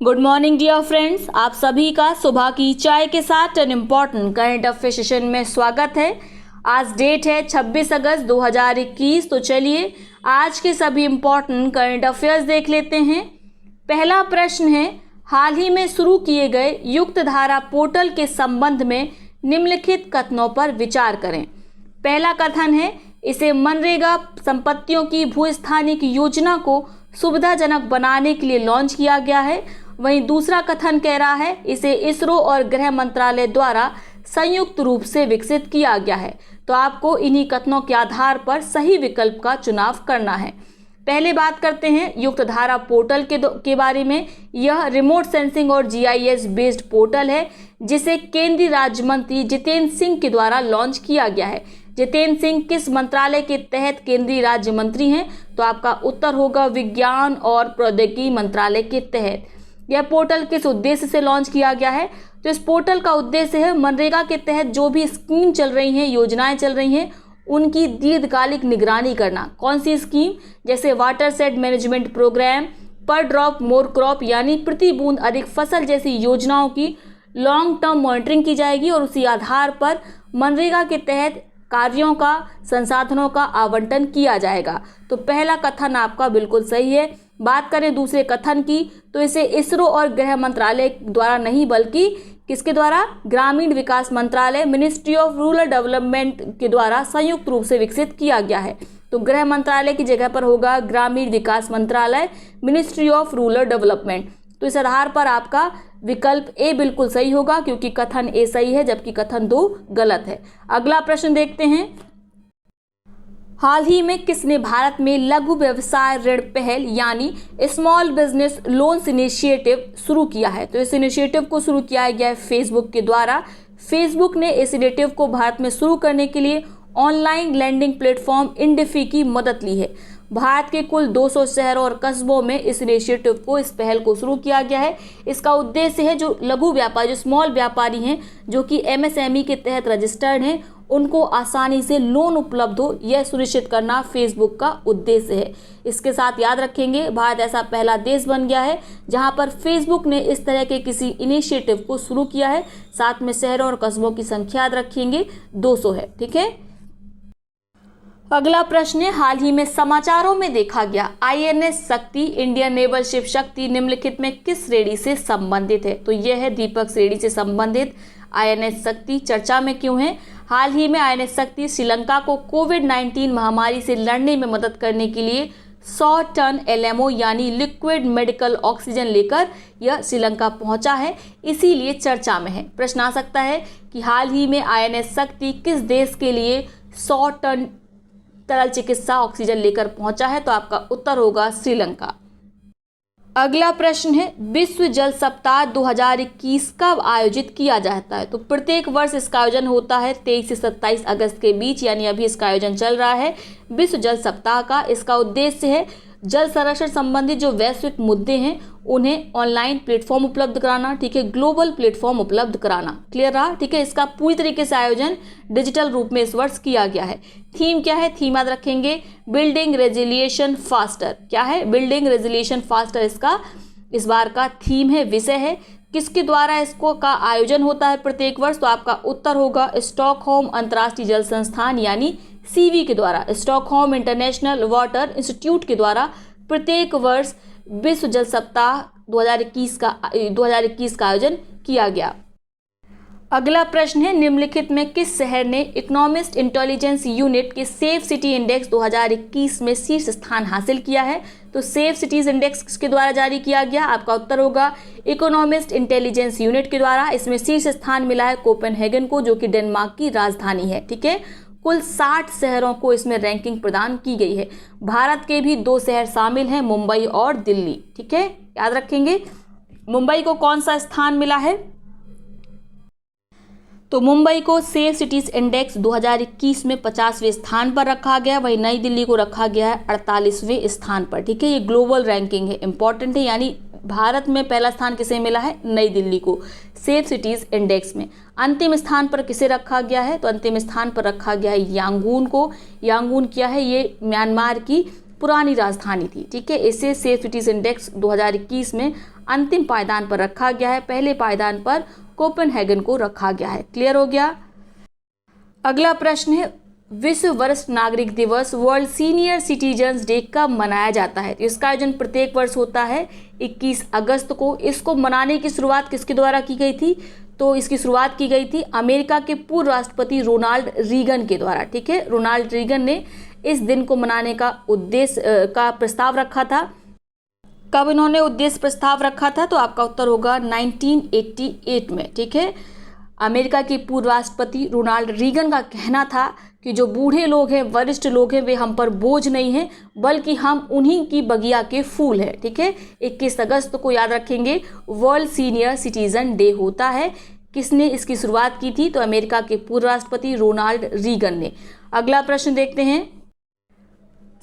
Good morning dear friends, आप सभी का सुबह की चाय के साथ an important current affair session में स्वागत है। आज डेट है 26 अगस्त 2021। तो चलिए आज के सभी इम्पॉर्टेंट करंट अफेयर्स देख लेते हैं। पहला प्रश्न है, हाल ही में शुरू किए गए युक्त धारा पोर्टल के संबंध में निम्नलिखित कथनों पर विचार करें। पहला कथन है, इसे मनरेगा संपत्तियों की भूस्थानिक योजना को सुविधाजनक बनाने के लिए लॉन्च किया गया है। वहीं दूसरा कथन कह रहा है, इसे इसरो और गृह मंत्रालय द्वारा संयुक्त रूप से विकसित किया गया है। तो आपको इन्हीं कथनों के आधार पर सही विकल्प का चुनाव करना है। पहले बात करते हैं युक्त धारा पोर्टल के बारे में। यह रिमोट सेंसिंग और जीआईएस बेस्ड पोर्टल है जिसे केंद्रीय राज्य मंत्री जितेंद्र सिंह के द्वारा लॉन्च किया गया है। जितेंद्र सिंह किस मंत्रालय के तहत केंद्रीय राज्य मंत्री हैं? तो आपका उत्तर होगा विज्ञान और प्रौद्योगिकी मंत्रालय के तहत। यह पोर्टल किस उद्देश्य से लॉन्च किया गया है? तो इस पोर्टल का उद्देश्य है मनरेगा के तहत जो भी स्कीम चल रही हैं, योजनाएं चल रही हैं, उनकी दीर्घकालिक निगरानी करना। कौन सी स्कीम? जैसे वाटर सेट मैनेजमेंट प्रोग्राम, पर ड्रॉप मोर क्रॉप यानी प्रति बूंद अधिक फसल जैसी योजनाओं की लॉन्ग टर्म मॉनिटरिंग की जाएगी और उसी आधार पर मनरेगा के तहत कार्यों का, संसाधनों का आवंटन किया जाएगा। तो पहला कथन आपका बिल्कुल सही है। बात करें दूसरे कथन की, तो इसे इसरो और गृह मंत्रालय द्वारा नहीं बल्कि किसके द्वारा? ग्रामीण विकास मंत्रालय, मिनिस्ट्री ऑफ रूरल डेवलपमेंट के द्वारा संयुक्त रूप से विकसित किया गया है। तो गृह मंत्रालय की जगह पर होगा ग्रामीण विकास मंत्रालय, मिनिस्ट्री ऑफ रूरल डेवलपमेंट। तो इस आधार पर आपका विकल्प ए बिल्कुल सही होगा क्योंकि कथन ए सही है जबकि कथन 2 गलत है। अगला प्रश्न देखते हैं, हाल ही में किसने भारत में लघु व्यवसाय ऋण पहल यानी स्मॉल बिजनेस लोन्स इनिशिएटिव शुरू किया है? तो इस इनिशिएटिव को शुरू किया गया है फेसबुक के द्वारा। फेसबुक ने इस इनिशिएटिव को भारत में शुरू करने के लिए ऑनलाइन लैंडिंग प्लेटफॉर्म इंडिफी की मदद ली है। भारत के कुल 200 शहरों और कस्बों में इस इनिशिएटिव को, इस पहल को शुरू किया गया है। इसका उद्देश्य है जो लघु व्यापारी, जो स्मॉल व्यापारी हैं, जो कि एमएसएमई के तहत रजिस्टर्ड हैं, उनको आसानी से लोन उपलब्ध हो, यह सुनिश्चित करना फेसबुक का उद्देश्य है। इसके साथ याद रखेंगे, भारत ऐसा पहला देश बन गया है जहां पर फेसबुक ने इस तरह के किसी इनिशिएटिव को शुरू किया है। साथ में शहरों और कस्बों की संख्या याद रखेंगे 200 है। ठीक है। अगला प्रश्न है, हाल ही में समाचारों में देखा गया आईएनएस शक्ति, इंडियन नेवल शिप शक्ति निम्नलिखित में किस श्रेणी से संबंधित है? तो यह है दीपक श्रेणी से संबंधित आईएनएस शक्ति। चर्चा में क्यों है? हाल ही में आईएनएस शक्ति श्रीलंका को कोविड-19 महामारी से लड़ने में मदद करने के लिए 100 टन एलएमओ यानी लिक्विड मेडिकल ऑक्सीजन लेकर यह श्रीलंका पहुंचा है, इसीलिए चर्चा में है। प्रश्न आ सकता है कि हाल ही में आईएनएस शक्ति किस देश के लिए 100 टन तरल चिकित्सा ऑक्सीजन लेकर पहुंचा है? तो आपका उत्तर होगा श्रीलंका। अगला प्रश्न है, विश्व जल सप्ताह 2021 कब आयोजित किया जाता है? तो प्रत्येक वर्ष इसका आयोजन होता है 23 से 27 अगस्त के बीच, यानी अभी इसका आयोजन चल रहा है विश्व जल सप्ताह का। इसका उद्देश्य है जल संरक्षण संबंधित जो वैश्विक मुद्दे हैं उन्हें ऑनलाइन प्लेटफॉर्म उपलब्ध कराना। ठीक है, ग्लोबल प्लेटफॉर्म उपलब्ध कराना। क्लियर रहा? ठीक है, इसका पूरी तरीके से आयोजन डिजिटल रूप में इस वर्ष किया गया है। थीम क्या है? थीम याद रखेंगे, बिल्डिंग रेजिलिएशन फास्टर। क्या है? बिल्डिंग रेजिलिएशन फास्टर इसका इस बार का थीम है, विषय है। किसके द्वारा इसको का आयोजन होता है प्रत्येक वर्ष? तो आपका उत्तर होगा स्टॉकहोम अंतर्राष्ट्रीय जल संस्थान यानी सीवी के द्वारा, स्टॉकहोम इंटरनेशनल वाटर इंस्टीट्यूट के द्वारा प्रत्येक वर्ष विश्व जल सप्ताह 2021 का आयोजन किया गया। अगला प्रश्न है, निम्नलिखित में किस शहर ने इकोनॉमिस्ट इंटेलिजेंस यूनिट के सेफ सिटी इंडेक्स 2021 में शीर्ष स्थान हासिल किया है? तो सेफ सिटीज इंडेक्स किसके द्वारा जारी किया गया? आपका उत्तर होगा इकोनॉमिस्ट इंटेलिजेंस यूनिट के द्वारा। इसमें शीर्ष स्थान मिला है कोपेनहेगन को, जो कि डेनमार्क की राजधानी है। ठीक है, कुल 60 शहरों को इसमें रैंकिंग प्रदान की गई है। भारत के भी 2 शहर शामिल हैं, मुंबई और दिल्ली। ठीक है, याद रखेंगे मुंबई को कौन सा स्थान मिला है? तो मुंबई को सेफ सिटीज इंडेक्स 2021 में 50वें स्थान पर रखा गया, वहीं नई दिल्ली को रखा गया है 48वें स्थान पर। ठीक है, ये ग्लोबल रैंकिंग है, इंपॉर्टेंट है, यानी भारत में पहला स्थान किसे मिला है? नई दिल्ली को सेफ सिटीज इंडेक्स में। अंतिम स्थान पर किसे रखा गया है? तो अंतिम स्थान पर रखा गया है यांगून को। यांगून क्या है? ये म्यांमार की पुरानी राजधानी थी। ठीक है, इसे सेफ सिटीज इंडेक्स 2021 में अंतिम पायदान पर रखा गया है। पहले पायदान पर कोपेनहेगन को रखा गया है। क्लियर हो गया। अगला प्रश्न है, विश्व वरिष्ठ नागरिक दिवस वर्ल्ड सीनियर सिटीजन्स डे कब मनाया जाता है? तो इसका आयोजन प्रत्येक वर्ष होता है 21 अगस्त को। इसको मनाने की शुरुआत किसके द्वारा की गई थी? तो इसकी शुरुआत की गई थी अमेरिका के पूर्व राष्ट्रपति रोनाल्ड रीगन के द्वारा। ठीक है, रोनाल्ड रीगन ने इस दिन को मनाने का उद्देश्य का प्रस्ताव रखा था। कब इन्होंने उद्देश्य प्रस्ताव रखा था? तो आपका उत्तर होगा 1988 में। ठीक है, अमेरिका के पूर्व राष्ट्रपति रोनाल्ड रीगन का कहना था कि जो बूढ़े लोग हैं, वरिष्ठ लोग हैं, वे हम पर बोझ नहीं हैं, बल्कि हम उन्हीं की बगिया के फूल हैं। ठीक है, 21 अगस्त को याद रखेंगे वर्ल्ड सीनियर सिटीजन डे होता है। किसने इसकी शुरुआत की थी? तो अमेरिका के पूर्व राष्ट्रपति रोनाल्ड रीगन ने। अगला प्रश्न देखते हैं,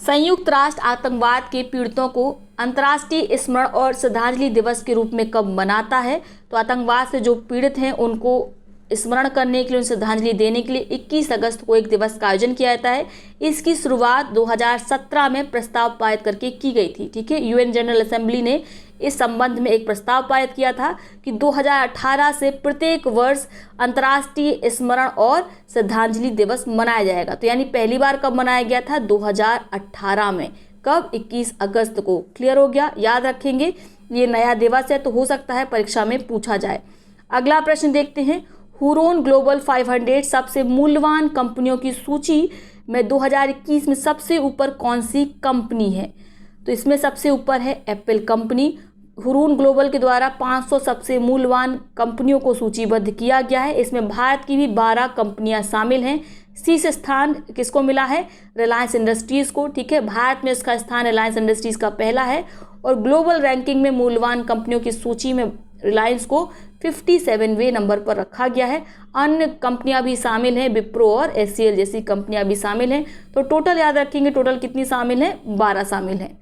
संयुक्त राष्ट्र आतंकवाद के पीड़ितों को अंतर्राष्ट्रीय स्मरण और श्रद्धांजलि दिवस के रूप में कब मनाता है? तो आतंकवाद से जो पीड़ित हैं उनको स्मरण करने के लिए, उन्हें श्रद्धांजलि देने के लिए 21 अगस्त को एक दिवस का आयोजन किया जाता है। इसकी शुरुआत 2017 में प्रस्ताव पारित करके की गई थी। ठीक है, यूएन जनरल असेंबली ने इस संबंध में एक प्रस्ताव पारित किया था कि 2018 से प्रत्येक वर्ष अंतर्राष्ट्रीय स्मरण और श्रद्धांजलि दिवस मनाया जाएगा। तो यानी पहली बार कब मनाया गया था? 2018 में। कब? 21 अगस्त को। क्लियर हो गया, याद रखेंगे। ये नया दिवस है तो हो सकता है परीक्षा में पूछा जाए। अगला प्रश्न देखते हैं, हुरोन ग्लोबल 500 सबसे मूल्यवान कंपनियों की सूची में 2021 में सबसे ऊपर कौन सी कंपनी है? तो इसमें सबसे ऊपर है एप्पल कंपनी। हुरोन ग्लोबल के द्वारा 500 सबसे मूल्यवान कंपनियों को सूचीबद्ध किया गया है। इसमें भारत की भी 12 कंपनियां शामिल हैं। शीर्ष स्थान किसको मिला है? रिलायंस इंडस्ट्रीज को। ठीक है, भारत में इसका स्थान रिलायंस इंडस्ट्रीज का पहला है और ग्लोबल रैंकिंग में मूल्यवान कंपनियों की सूची में रिलायंस को 57वें नंबर पर रखा गया है। अन्य कंपनियां भी शामिल हैं, विप्रो और एचसीएल जैसी कंपनियां भी शामिल हैं। तो टोटल याद रखेंगे, टोटल कितनी शामिल हैं? 12 शामिल हैं।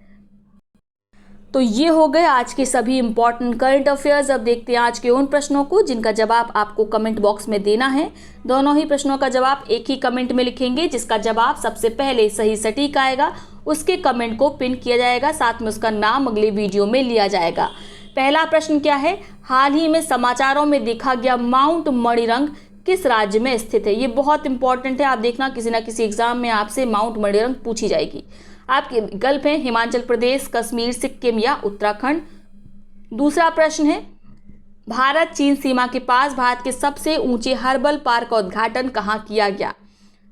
तो ये हो गए आज के सभी इंपॉर्टेंट करंट अफेयर्स। अब देखते हैं आज के उन प्रश्नों को जिनका जवाब आपको कमेंट बॉक्स में देना है। दोनों ही प्रश्नों का जवाब एक ही कमेंट में लिखेंगे। जिसका जवाब सबसे पहले सही सटीक आएगा उसके कमेंट को पिन किया जाएगा, साथ में उसका नाम अगले वीडियो में लिया जाएगा। पहला प्रश्न क्या है? हाल ही में समाचारों में देखा गया माउंट मणिरंग किस राज्य में स्थित है? ये बहुत इंपॉर्टेंट है। आप देखना किसी ना किसी एग्जाम में आपसे माउंट मणिरंग पूछी जाएगी। आपके विकल्प हैं हिमाचल प्रदेश, कश्मीर, सिक्किम या उत्तराखंड। दूसरा प्रश्न है, भारत चीन सीमा के पास भारत के सबसे ऊंचे हर्बल पार्क का उद्घाटन कहाँ किया गया?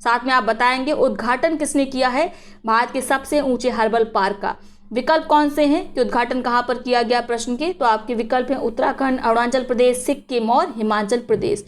साथ में आप बताएंगे उद्घाटन किसने किया है भारत के सबसे ऊंचे हर्बल पार्क का। विकल्प कौन से हैं कि उद्घाटन कहाँ पर किया गया प्रश्न के? तो आपके विकल्प हैं उत्तराखंड, अरुणाचल प्रदेश, सिक्किम और हिमाचल प्रदेश।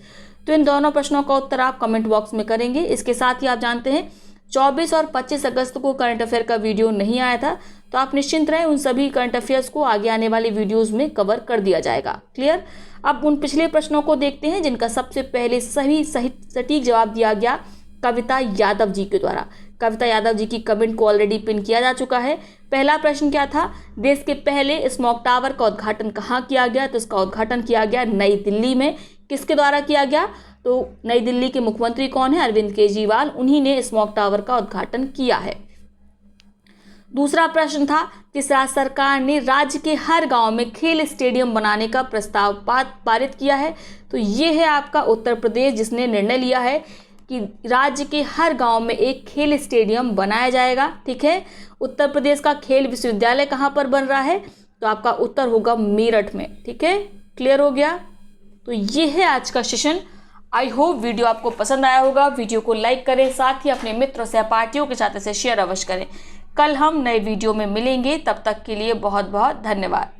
तो इन दोनों प्रश्नों का उत्तर आप कमेंट बॉक्स में करेंगे। इसके साथ ही आप जानते हैं 24 और 25 अगस्त को करंट अफेयर का वीडियो नहीं आया था, तो आप निश्चिंत रहें, उन सभी करंट अफेयर्स को आगे आने वाली वीडियोस में कवर कर दिया जाएगा। क्लियर? अब उन पिछले प्रश्नों को देखते हैं जिनका सबसे पहले सही सटीक जवाब दिया गया कविता यादव जी के द्वारा। कविता यादव जी की कमेंट को ऑलरेडी पिन किया जा चुका है। पहला प्रश्न क्या था? देश के पहले स्मॉग टावर का उद्घाटन कहाँ किया गया? तो इसका उद्घाटन किया गया नई दिल्ली में। किसके द्वारा किया गया? तो नई दिल्ली के मुख्यमंत्री कौन है? अरविंद केजरीवाल, उन्हीं ने स्मॉग टावर का उद्घाटन किया है। दूसरा प्रश्न था, किस राज्य सरकार ने राज्य के हर गांव में खेल स्टेडियम बनाने का प्रस्ताव पारित किया है? तो ये है आपका उत्तर प्रदेश, जिसने निर्णय लिया है कि राज्य के हर गांव में एक खेल स्टेडियम बनाया जाएगा। ठीक है, उत्तर प्रदेश का खेल विश्वविद्यालय कहाँ पर बन रहा है? तो आपका उत्तर होगा मेरठ में। ठीक है, क्लियर हो गया? तो ये है आज का सेशन। आई होप वीडियो आपको पसंद आया होगा। वीडियो को लाइक करें, साथ ही अपने मित्र सहपाठियों के साथ इसे शेयर अवश्य करें। कल हम नए वीडियो में मिलेंगे, तब तक के लिए बहुत बहुत धन्यवाद।